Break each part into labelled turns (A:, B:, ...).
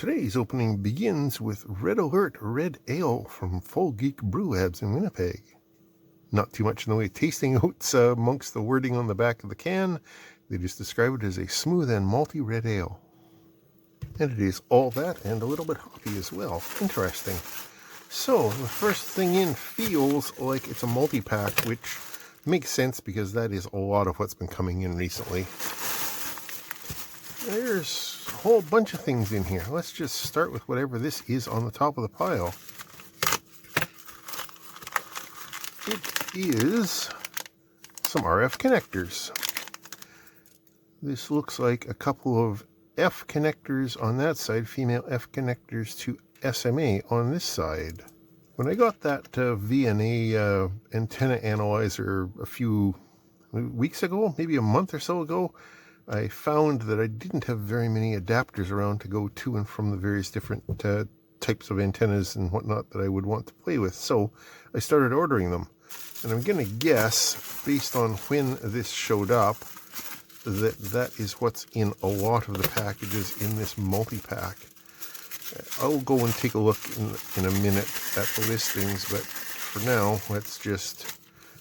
A: Today's opening begins with Red Alert Red Ale from Full Geek Brew Labs in Winnipeg. Not too much in the way of tasting notes amongst the wording on the back of the can. They just describe it as a smooth and malty red ale. And it is all that and a little bit hoppy as well. Interesting. So, the first thing in feels like it's a multi-pack, which makes sense because that is a lot of what's been coming in recently. There's a whole bunch of things in here. Let's just start with whatever this is on the top of the pile. It is some RF connectors. This looks like a couple of F connectors on that side, female F connectors to SMA on this side. When I got that VNA antenna analyzer a few weeks ago, maybe a month or so ago, I found that I didn't have very many adapters around to go to and from the various different types of antennas and whatnot that I would want to play with. So I started ordering them. And I'm going to guess, based on when this showed up, that is what's in a lot of the packages in this multi-pack. I'll go and take a look in a minute at the listings, but for now, let's just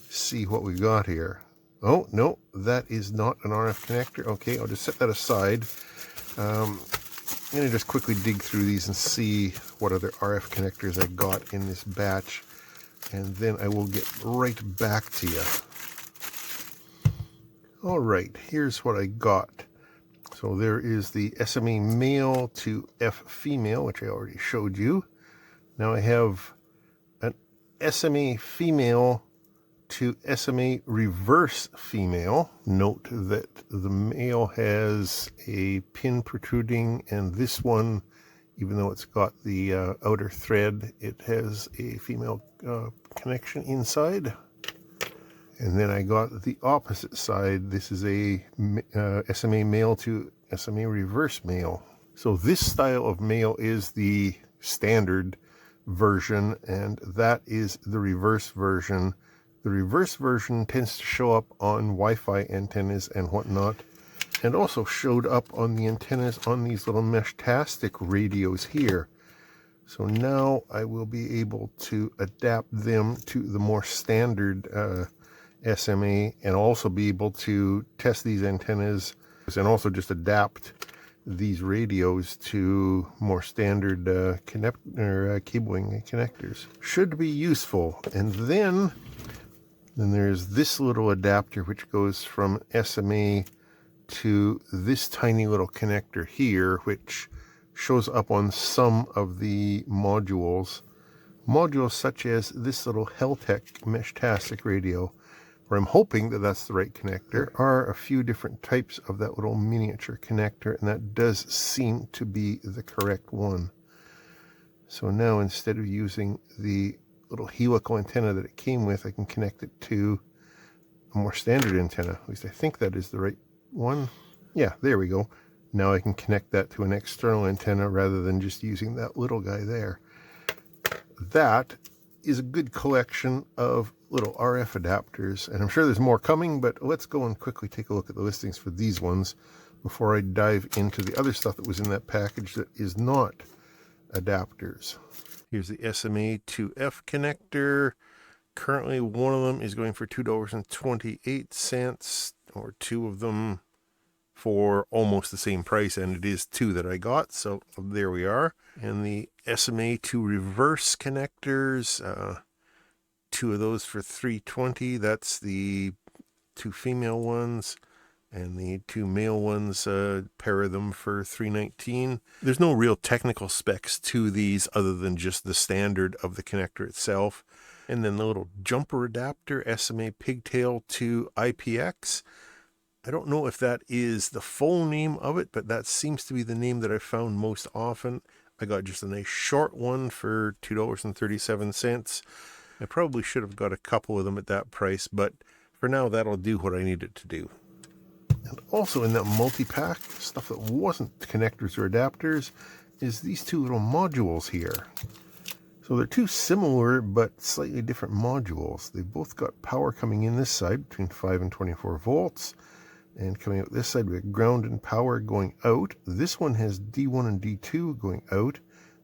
A: see what we got here. Oh, no, that is not an RF connector. Okay, I'll just set that aside. I'm going to just quickly dig through these and see what other RF connectors I got in this batch, and then I will get right back to you. All right, here's what I got. So there is the SMA male to F female, which I already showed you. Now I have an SMA female to SMA reverse female. Note that the male has a pin protruding, and this one, even though it's got the outer thread, it has a female connection inside. And then I got the opposite side. This is a SMA male to SMA reverse male. So this style of male is the standard version, and that is the reverse version. The reverse version tends to show up on Wi-Fi antennas and whatnot, and also showed up on the antennas on these little Meshtastic radios here. So now I will be able to adapt them to the more standard SMA, and also be able to test these antennas and also just adapt these radios to more standard cabling connectors. Should be useful. And then there's this little adapter which goes from SMA to this tiny little connector here, which shows up on some of the modules. Modules such as this little Heltec Meshtastic radio, where I'm hoping that that's the right connector. There are a few different types of that little miniature connector, and that does seem to be the correct one. So now, instead of using the little helical antenna that it came with, I can connect it to a more standard antenna. At least I think that is the right one. Yeah, there we go. Now I can connect that to an external antenna rather than just using that little guy there. That is a good collection of little RF adapters, and I'm sure there's more coming, but let's go and quickly take a look at the listings for these ones before I dive into the other stuff that was in that package that is not adapters. Here's the SMA to F connector. Currently one of them is going for $2.28, or two of them for almost the same price, and it is two that I got, so there we are. And the SMA to reverse connectors, two of those for $3.20. That's the two female ones, and the two male ones, pair of them for $3.19. There's no real technical specs to these other than just the standard of the connector itself. And then the little jumper adapter, SMA pigtail to IPX. I don't know if that is the full name of it, but that seems to be the name that I found most often. I got just a nice short one for $2.37. I probably should have got a couple of them at that price, but for now that'll do what I need it to do. And also in that multi-pack, stuff that wasn't connectors or adapters, is these two little modules here. So they're two similar but slightly different modules. They've both got power coming in this side between 5 and 24 volts. And coming out this side, we have ground and power going out. This one has D1 and D2 going out.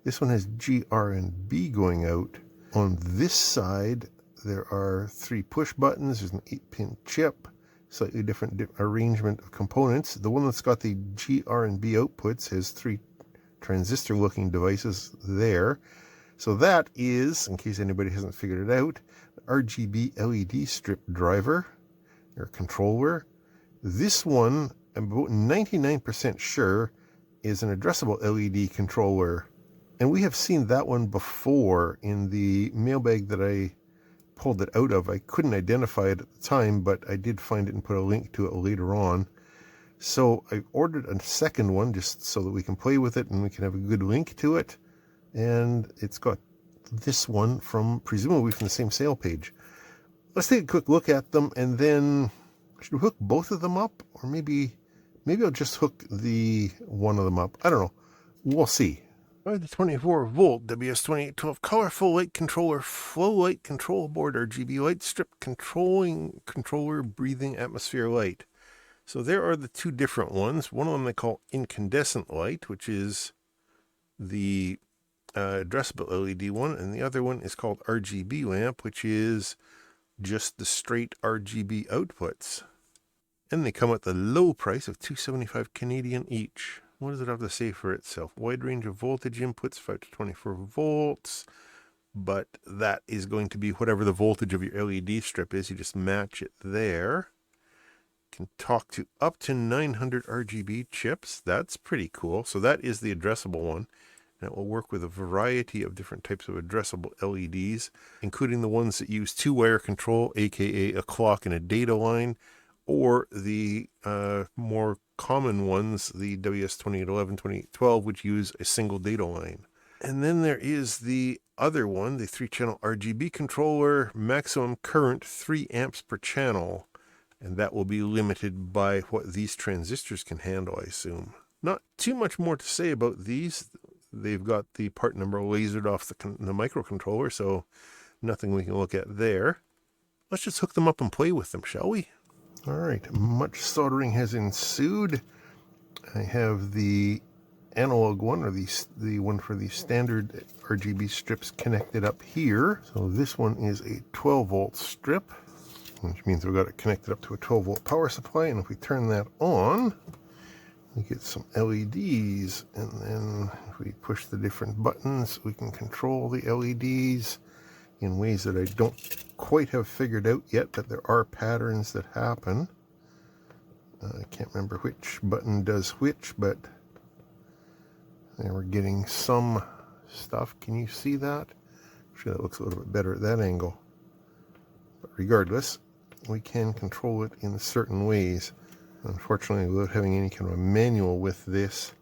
A: This one has G, R, and B going out. On this side, there are 3 push buttons. There's an 8-pin chip, slightly different arrangement of components. The one that's got the G, R, and B outputs has 3 transistor-looking devices there. So that is, in case anybody hasn't figured it out, the RGB LED strip driver or controller. This one, I'm about 99% sure, is an addressable LED controller. And we have seen that one before in the mailbag that I pulled it out of. I couldn't identify it at the time, but I did find it and put a link to it later on. So I ordered a second one just so that we can play with it and we can have a good link to it. And it's got this one from, presumably from the same sale page. Let's take a quick look at them, and then should we hook both of them up? Or maybe I'll just hook the one of them up. I don't know. We'll see. By the 24-volt WS2812 colorful light controller, flow light control board, RGB light strip controller, breathing atmosphere light. So there are the 2 different ones. One of them they call incandescent light, which is the addressable LED one, and the other one is called RGB lamp, which is just the straight RGB outputs. And they come at the low price of $275 Canadian each. What does it have to say for itself? Wide range of voltage inputs, 5 to 24 volts. But that is going to be whatever the voltage of your LED strip is. You just match it there. Can talk to up to 900 RGB chips. That's pretty cool. So that is the addressable one. And it will work with a variety of different types of addressable LEDs, including the ones that use 2-wire control, aka a clock and a data line, or the more common ones, the WS2811, 2812, which use a single data line. And then there is the other one, the 3-channel RGB controller, maximum current 3 amps per channel. And that will be limited by what these transistors can handle, I assume. Not too much more to say about these. They've got the part number lasered off the microcontroller, so nothing we can look at there. Let's just hook them up and play with them, shall we? All right, much soldering has ensued. I have the analog one, or the one for the standard RGB strips, connected up here. So this one is a 12-volt strip, which means we've got it connected up to a 12-volt power supply. And if we turn that on, we get some LEDs. And then if we push the different buttons, we can control the LEDs in ways that I don't quite have figured out yet, but there are patterns that happen. I can't remember which button does which, but there we're getting some stuff. Can you see that? Actually, that looks a little bit better at that angle. But regardless, we can control it in certain ways. Unfortunately, without having any kind of a manual with this,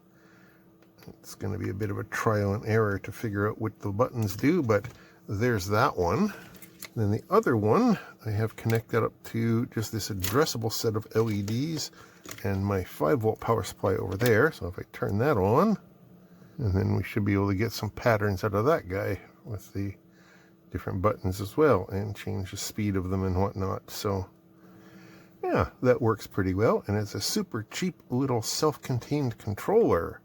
A: it's going to be a bit of a trial and error to figure out what the buttons do, but there's that one. Then the other one I have connected up to just this addressable set of LEDs and my 5-volt power supply over there. So if I turn that on, and then we should be able to get some patterns out of that guy with the different buttons as well, and change the speed of them and whatnot. So yeah, that works pretty well, and it's a super cheap little self-contained controller,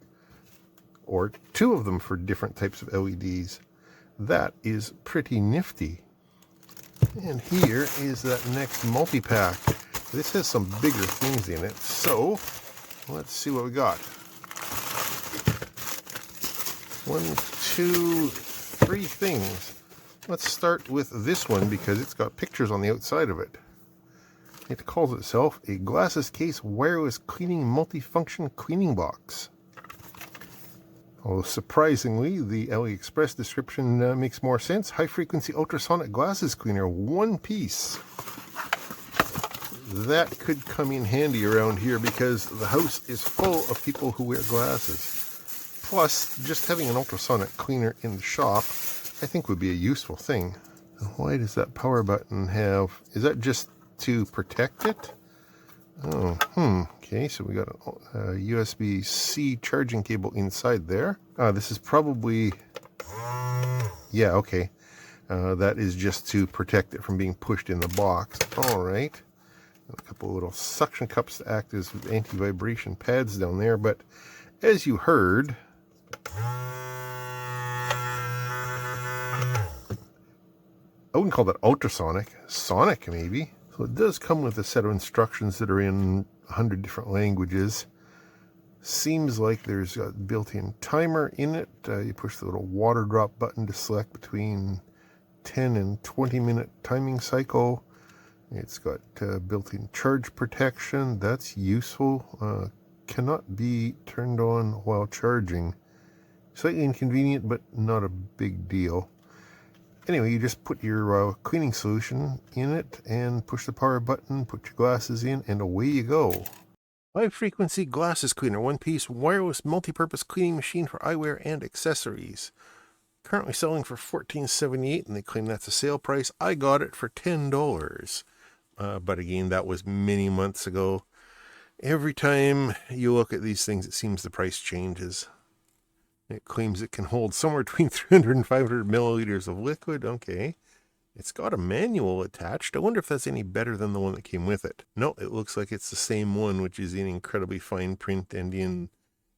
A: or 2 of them for different types of LEDs. That is pretty nifty. And here is that next multi-pack. This has some bigger things in it, so let's see what we got. 1, 2, 3 things. Let's start with this one because it's got pictures on the outside of it. It calls itself a Glasses Case Wireless Cleaning Multifunction Cleaning Box. Although surprisingly, the AliExpress description makes more sense. High-frequency ultrasonic glasses cleaner, 1 piece. That could come in handy around here because the house is full of people who wear glasses. Plus, just having an ultrasonic cleaner in the shop, I think would be a useful thing. Why does that power button have... Is that just to protect it? Oh, okay, so we got a USB-C charging cable inside there. This is probably... Yeah, okay. That is just to protect it from being pushed in the box. All right. A couple of little suction cups to act as anti-vibration pads down there, but as you heard, I wouldn't call that ultrasonic, sonic maybe. So it does come with a set of instructions that are in 100 different languages. Seems like there's a built-in timer in it. You push the little water drop button to select between 10 and 20 minute timing cycle. It's got built-in charge protection. That's useful. Cannot be turned on while charging. Slightly inconvenient, but not a big deal. Anyway, you just put your cleaning solution in it and push the power button, put your glasses in, and away you go. High frequency glasses cleaner, one-piece wireless multi-purpose cleaning machine for eyewear and accessories. Currently selling for $14.78, and they claim that's a sale price. I got it for $10. But again, that was many months ago. Every time you look at these things, it seems the price changes. It claims it can hold somewhere between 300 and 500 milliliters of liquid. Okay. It's got a manual attached. I wonder if that's any better than the one that came with it. No, it looks like it's the same one, which is in incredibly fine print and in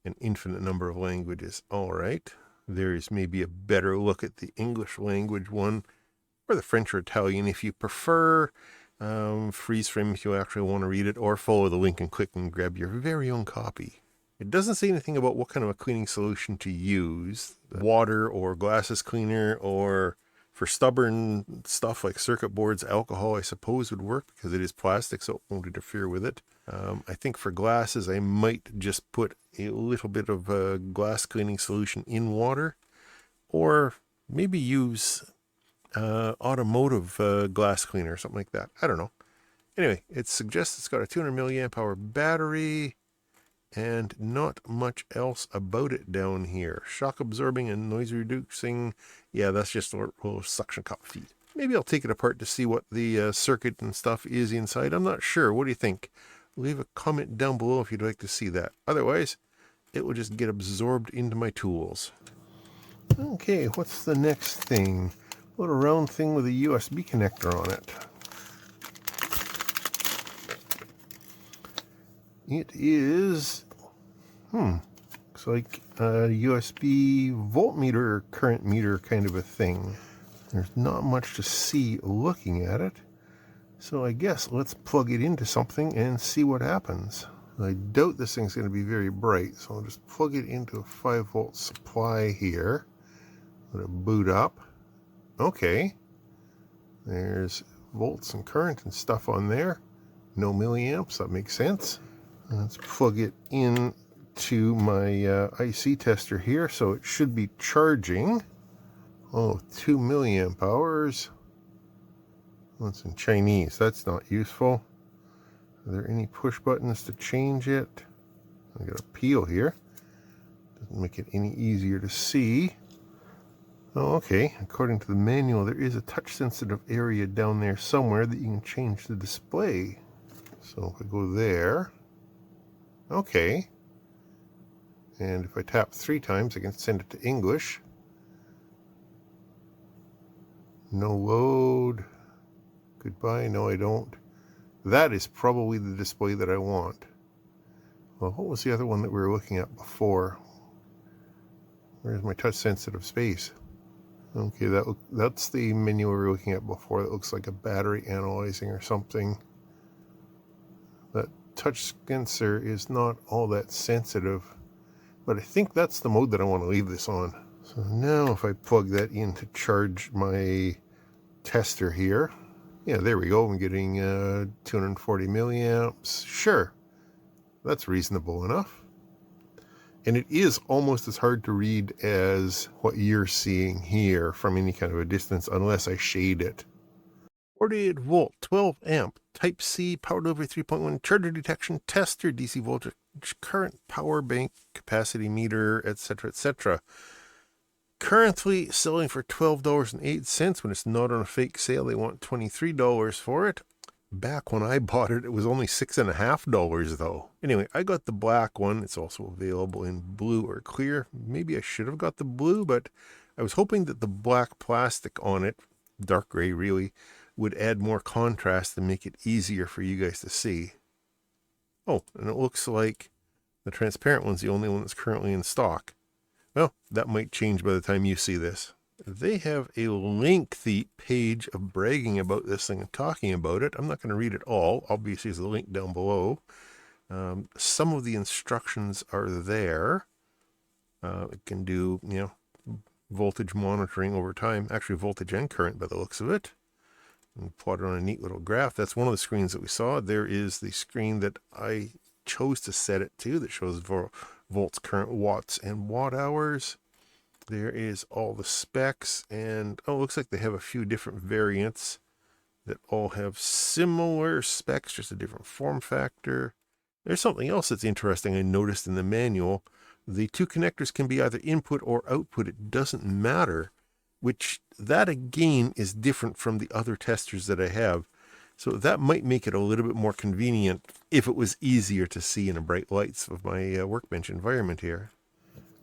A: an infinite number of languages. All right. There's maybe a better look at the English language one, or the French or Italian if you prefer. Freeze frame if you actually want to read it, or follow the link and click and grab your very own copy. It doesn't say anything about what kind of a cleaning solution to use. Water or glasses cleaner, or for stubborn stuff like circuit boards, alcohol I suppose would work because it is plastic, so it won't interfere with it. I think for glasses I might just put a little bit of a glass cleaning solution in water, or maybe use automotive glass cleaner or something like that. I don't know. Anyway, it suggests it's got a 200 milliamp hour battery and not much else about it down here. Shock absorbing and noise reducing. Yeah, that's just a little suction cup feet. Maybe I'll take it apart to see what the circuit and stuff is inside. I'm not sure. What do you think? Leave a comment down below if you'd like to see that. Otherwise, it will just get absorbed into my tools. Okay, what's the next thing? A little round thing with a USB connector on it. It is, looks like a USB voltmeter or current meter kind of a thing. There's not much to see looking at it. So I guess let's plug it into something and see what happens. I doubt this thing's going to be very bright, so I'll just plug it into a 5-volt supply here. Let it boot up. Okay. There's volts and current and stuff on there. No milliamps, that makes sense. Let's plug it in to my IC tester here, so it should be charging. Oh, 2 milliamp hours. That's in Chinese. That's not useful. Are there any push buttons to change it? I got a peel here. Doesn't make it any easier to see. Oh, okay. According to the manual, there is a touch-sensitive area down there somewhere that you can change the display. So if I go there, okay. And if I tap 3 times, I can send it to English. No load. Goodbye. No, I don't. That is probably the display that I want. Well, what was the other one that we were looking at before? Where's my touch-sensitive space? Okay, that's the menu we were looking at before. That looks like a battery analyzing or something. That touch sensor is not all that sensitive, but I think that's the mode that I want to leave this on. So now if I plug that in to charge my tester here, yeah, there we go. I'm getting 240 milliamps. Sure, that's reasonable enough. And it is almost as hard to read as what you're seeing here from any kind of a distance, unless I shade it. 48 volt, 12 amp, Type C, power delivery 3.1, charger detection, tester, DC voltage, current, power bank, capacity meter, etc., etc. Currently selling for $12.08. When it's not on a fake sale, they want $23 for it. Back when I bought it, it was only $6.50 though. Anyway, I got the black one. It's also available in blue or clear. Maybe I should have got the blue, but I was hoping that the black plastic on it, dark gray really, would add more contrast and make it easier for you guys to see. Oh, and it looks like the transparent one's the only one that's currently in stock. Well, that might change by the time you see this. They have a lengthy page of bragging about this thing and talking about it. I'm not going to read it all. Obviously, there's a link down below. Some of the instructions are there. It can do, voltage monitoring over time. Actually, voltage and current by the looks of it. And plot it on a neat little graph. That's one of the screens that we saw. There is the screen that I chose to set it to that shows volts, current, watts, and watt hours. There is all the specs, and it looks like they have a few different variants that all have similar specs, just a different form factor. There's something else that's interesting I noticed in the manual. The two connectors can be either input or output. It doesn't matter, which that again is different from the other testers that I have. So that might make it a little bit more convenient if it was easier to see in the bright lights of my workbench environment here.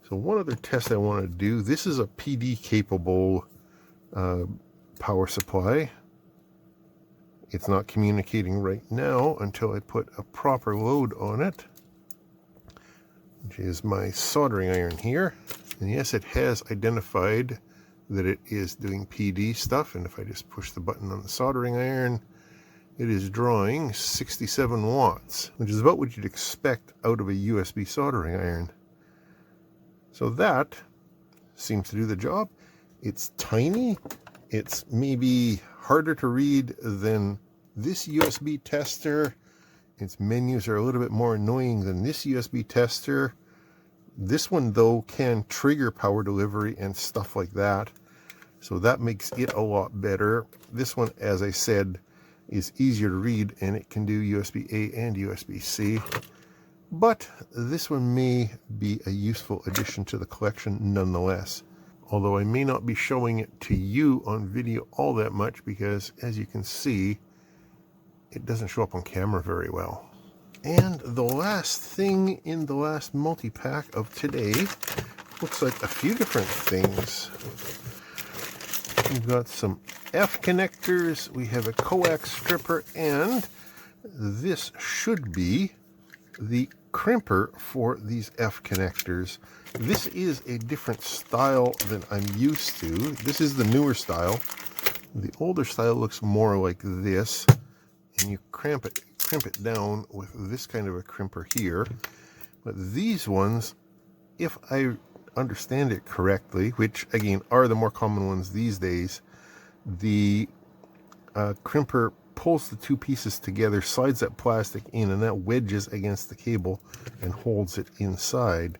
A: So one other test I want to do, this is a PD capable power supply. It's not communicating right now until I put a proper load on it, which is my soldering iron here. And yes, it has identified that it is doing PD stuff. And if I just push the button on the soldering iron, it is drawing 67 watts, which is about what you'd expect out of a USB soldering iron. So that seems to do the job. It's tiny. It's maybe harder to read than this USB tester. Its menus are a little bit more annoying than this USB tester. This one, though, can trigger power delivery and stuff like that. So that makes it a lot better. This one, as I said, is easier to read, and it can do USB-A and USB-C. But this one may be a useful addition to the collection nonetheless. Although I may not be showing it to you on video all that much because, as you can see, it doesn't show up on camera very well. And the last thing in the last multi-pack of today looks like a few different things. We've got some F connectors, we have a coax stripper, and this should be the crimper for these F connectors. This is a different style than I'm used to. This is the newer style. The older style looks more like this, and you crimp it down with this kind of a crimper here. But these ones, if I understand it correctly, which again are the more common ones these days, the crimper pulls the two pieces together, slides that plastic in, and that wedges against the cable and holds it inside.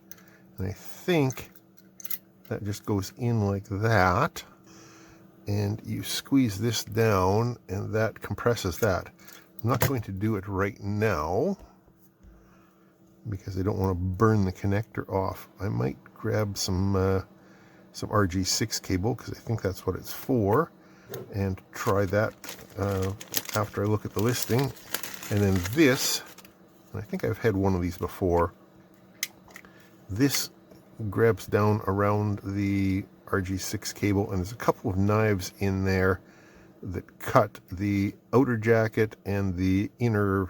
A: And I think that just goes in like that, and you squeeze this down and that compresses that. I'm not going to do it right now because I don't want to burn the connector off. I might grab some RG6 cable because I think that's what it's for, and try that after I look at the listing. And then this, and I think I've had one of these before, this grabs down around the RG6 cable, and there's a couple of knives in there that cut the outer jacket and the inner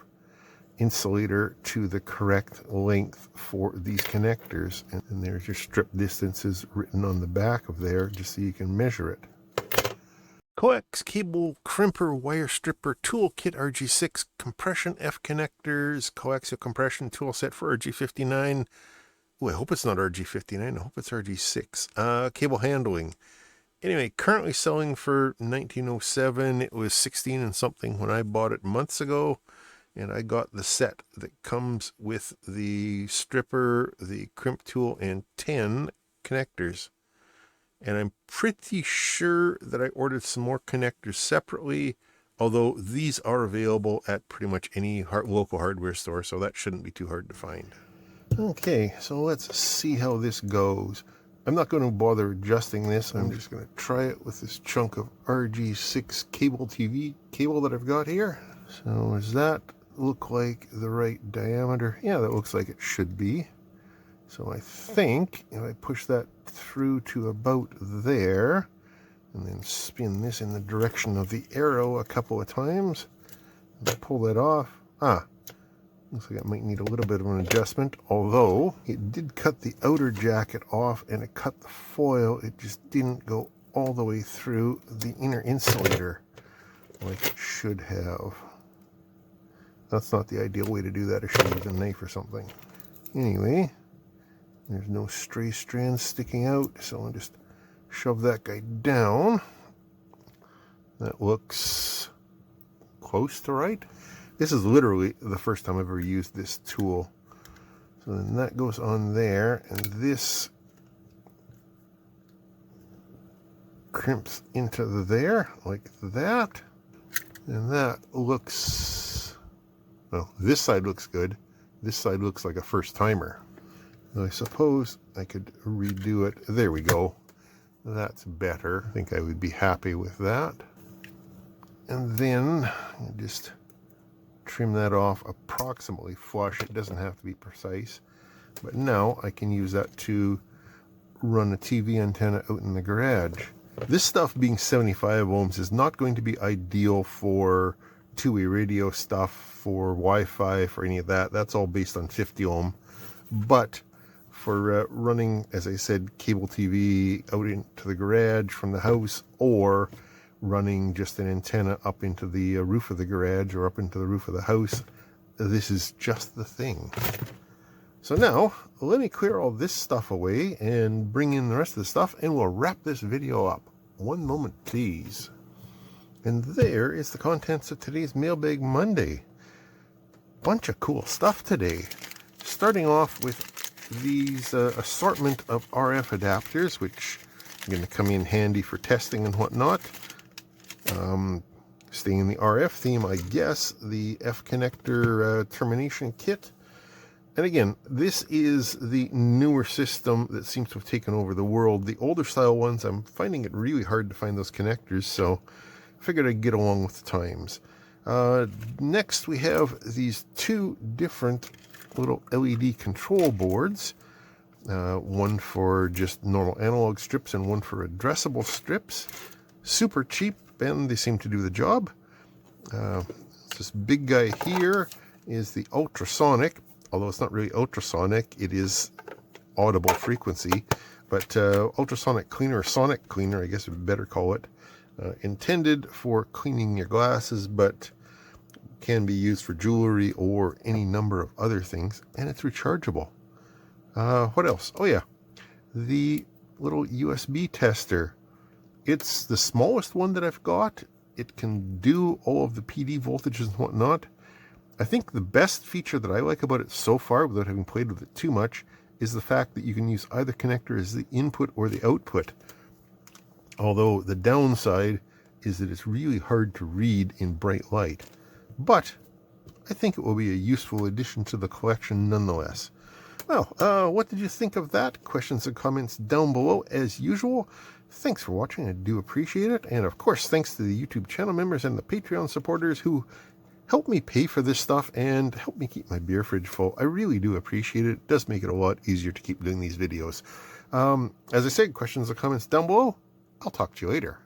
A: insulator to the correct length for these connectors. And there's your strip distances written on the back of there just so you can measure it. Coax cable crimper wire stripper toolkit RG6 compression F connectors, coaxial compression tool set for RG59. Oh, I hope it's not RG59. I hope it's RG6. Cable handling. Anyway, currently selling for $19.07. It was $16 and something when I bought it months ago. And I got the set that comes with the stripper, the crimp tool, and 10 connectors. And I'm pretty sure that I ordered some more connectors separately, although these are available at pretty much any local hardware store, so that shouldn't be too hard to find. Okay, so let's see how this goes. I'm not going to bother adjusting this. I'm just going to try it with this chunk of RG6 cable TV cable that I've got here. So does that look like the right diameter? Yeah, that looks like it should be. So I think if I push that through to about there, and then spin this in the direction of the arrow a couple of times. Pull that off. Looks like it might need a little bit of an adjustment, although it did cut the outer jacket off and it cut the foil. It just didn't go all the way through the inner insulator like it should have. That's not the ideal way to do that. I should use a knife or something. Anyway, there's no stray strands sticking out, so I'll just shove that guy down. That looks close to right. This is literally the first time I've ever used this tool. So then that goes on there, and this crimps into there like that. And that looks, well, this side looks good. This side looks like a first timer. So I suppose I could redo it. There we go. That's better. I think I would be happy with that. And then just trim that off approximately flush. It doesn't have to be precise, but now I can use that to run a TV antenna out in the garage. This stuff being 75 ohms is not going to be ideal for two-way radio stuff, for Wi-Fi, for any of that. That's all based on 50 ohm. But for running, as I said, cable TV out into the garage from the house, or running just an antenna up into the roof of the garage or up into the roof of the house, this is just the thing. So now, let me clear all this stuff away and bring in the rest of the stuff, and we'll wrap this video up. One moment, please. And there is the contents of today's Mailbag Monday. Bunch of cool stuff today. Starting off with these assortment of RF adapters, which are going to come in handy for testing and whatnot. Staying in the RF theme, I guess, the F connector termination kit. And again, this is the newer system that seems to have taken over the world. The older style ones, I'm finding it really hard to find those connectors, so I figured I'd get along with the times. Next, we have these two different little LED control boards. One for just normal analog strips and one for addressable strips. Super cheap, and they seem to do the job. This big guy here is the ultrasonic, although it's not really ultrasonic, it is audible frequency, but ultrasonic cleaner, or sonic cleaner, I guess we'd better call it, intended for cleaning your glasses, but can be used for jewelry or any number of other things, and it's rechargeable. What else? Oh yeah, the little USB tester. It's the smallest one that I've got. It can do all of the PD voltages and whatnot. I think the best feature that I like about it so far, without having played with it too much, is the fact that you can use either connector as the input or the output. Although the downside is that it's really hard to read in bright light. But I think it will be a useful addition to the collection nonetheless. Well, what did you think of that? Questions and comments down below as usual. Thanks for watching. I do appreciate it. And of course, thanks to the YouTube channel members and the Patreon supporters who help me pay for this stuff and help me keep my beer fridge full. I really do appreciate it. It does make it a lot easier to keep doing these videos. As I said, questions or comments down below. I'll talk to you later.